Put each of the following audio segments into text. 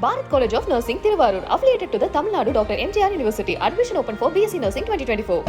Bharat College of Nursing, Thiruvarur, affiliated to the Tamil Nadu Dr. MGR University. Admission open for BSc Nursing 2024.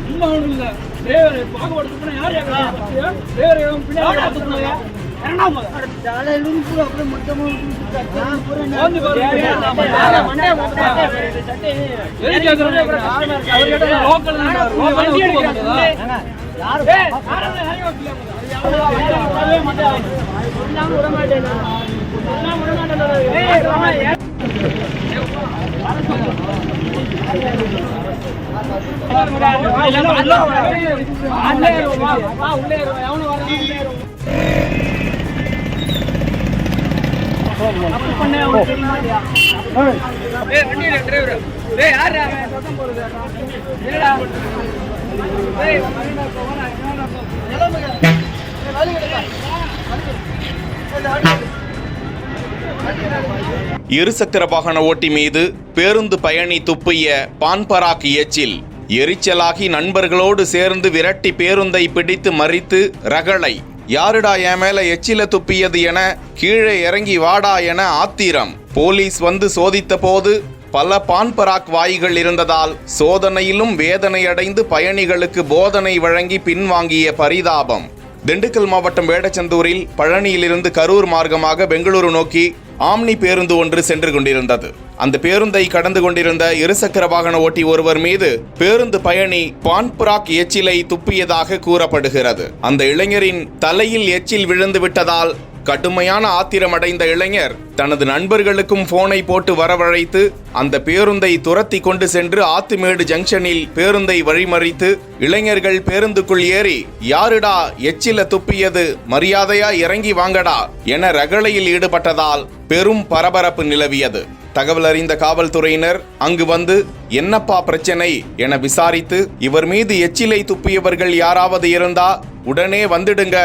இருசக்கர வாகன ஓட்டி மீது பேருந்து பயணி துப்பிய பான்பராக் எச்சில் எரிச்சலாகி நண்பர்களோடு சேர்ந்து விரட்டி பேருந்தை பிடித்து மறித்து ரகளை. யாருடா என் மேல எச்சில துப்பியது என கீழே இறங்கி வாடா என ஆத்திரம். போலீஸ் வந்து சோதித்த போது பல பான்பராக் வாய்கள் இருந்ததால் சோதனையிலும் வேதனையடைந்து பயணிகளுக்கு போதனை வழங்கி பின்வாங்கிய பரிதாபம். திண்டுக்கல் மாவட்டம் வேடச்சந்தூரில் பழனியிலிருந்து கரூர் மார்க்கமாக பெங்களூரு நோக்கி ஆம்னி பேருந்து ஒன்று சென்று கொண்டிருந்தது. அந்த பேருந்தை கடந்து கொண்டிருந்த இருசக்கர வாகன ஓட்டி ஒருவர் மீது பேருந்து பயணி பான்பராக் எச்சிலை துப்பியதாக கூறப்படுகிறது. அந்த இளைஞரின் தலையில் எச்சில் விழுந்து விட்டதால் கடுமையான ஆத்திரமடைந்த இளைஞர் தனது நண்பர்களுக்கும் போனை போட்டு வரவழைத்து அந்த பேருந்தை துரத்தி கொண்டு சென்று ஆத்துமேடு ஜங்ஷனில் பேருந்தை வழிமறித்து இளைஞர்கள் பேருந்துக்குள் ஏறி யாருடா எச்சில துப்பியது, மரியாதையா இறங்கி வாங்கடா என ரகளையில் ஈடுபட்டதால் பெரும் பரபரப்பு நிலவியது. தகவல் அறிந்த காவல்துறையினர் அங்கு வந்து என்னப்பா பிரச்சனை என விசாரித்து இவர் மீது எச்சிலை துப்பியவர்கள் யாராவது இருந்தா உடனே வந்துடுங்க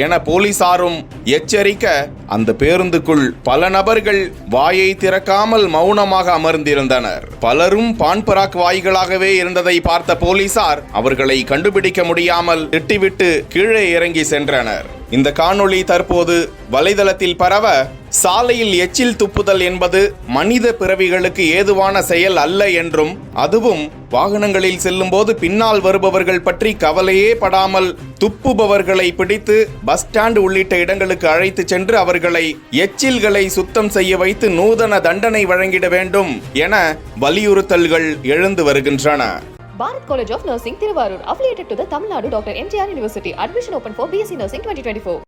என போலீசாரும் எச்சரிக்க அந்த பேருந்துக்குள் பல நபர்கள் வாயை திறக்காமல் மௌனமாக அமர்ந்திருந்தனர். பலரும் பான்பராக் வாய்களாகவே இருந்ததை பார்த்த போலீசார் அவர்களை கண்டுபிடிக்க முடியாமல் திட்டிவிட்டு கீழே இறங்கி சென்றனர். இந்த காணொளி தற்போது வலைதளத்தில் பரவ சாலையில் எச்சில் துப்புதல் என்பது மனித பிறவிகளுக்கு ஏதுவான செயல் அல்ல என்றும் அதுவும் வாகனங்களில் செல்லும் போது பின்னால் வருபவர்கள் பற்றி கவலையே படாமல் துப்புபவர்களை பிடித்து பஸ் ஸ்டாண்ட் உள்ளிட்ட இடங்களுக்கு அழைத்து சென்று அவர்களை எச்சில்களை சுத்தம் செய்ய வைத்து நூதன தண்டனை வழங்கிட வேண்டும் என வலியுறுத்தல்கள் எழுந்து வருகின்றன. Bharat College of Nursing, Thiruvarur, affiliated to the Tamil Nadu Dr. MGR University. Admission open for BSc Nursing 2024.